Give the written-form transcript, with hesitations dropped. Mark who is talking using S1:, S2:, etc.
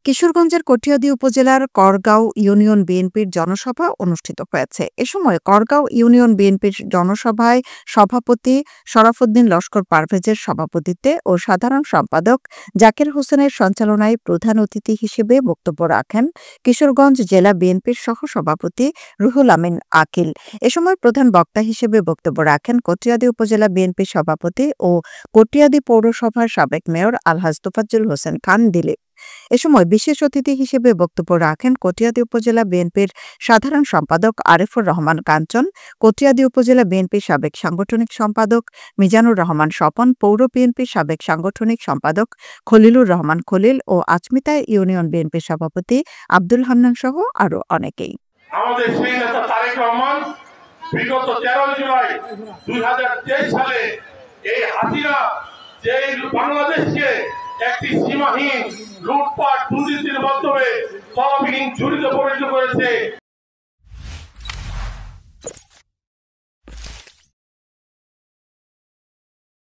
S1: কিশোরগঞ্জের কটিয়াদী উপজেলার করগাঁও ইউনিয়ন বিএনপির জনসভা অনুষ্ঠিত হয়েছে। এ সময় করগাঁও ইউনিয়ন বিএনপির জনসভায় সভাপতি শরাফুদ্দীন লস্কর পারভেজের সভাপতিত্বে ও সাধারণ সম্পাদক জাকির হোসেনের সঞ্চালনায় প্রধান অতিথি হিসেবে বক্তব্য রাখেন কিশোরগঞ্জ জেলা বিএনপির সহসভাপতি রুহুল আমিন আকিল। এ সময় প্রধান বক্তা হিসেবে বক্তব্য রাখেন কটিয়াদী উপজেলা বিএনপির সভাপতি ও কটিয়াদী পৌরসভার সাবেক মেয়র আলহাজ তোফাজ্জল হোসেন খান দিলীপ। এ সময় বিশেষ অতিথি হিসেবে বক্তব্য রাখেন কটিয়াদী উপজেলা বিএনপির সাধারণ সম্পাদক আরিফুর রহমান কাঞ্চন, কটিয়াদী উপজেলা বিএনপির সাবেক সাংগঠনিক সম্পাদক মিজানুর রহমান স্বপন, পৌর বিএনপির সাবেক সাংগঠনিক সম্পাদক খলিলুর রহমান খলিল ও আচমিতা ইউনিয়ন বিএনপির সভাপতি আব্দুল হান্নান সহ আরও অনেকেই।
S2: আমাদের সেই নেতা তারেক রহমান বিগত 13 জুলাই 2023 সালে এই হাসিনা যে বাংলাদেশকে একটি সীমাহীন লুটপাট দুর্নীতির মাধ্যমে তহবিলহীন ঝুড়িতে পরিণত করেছে।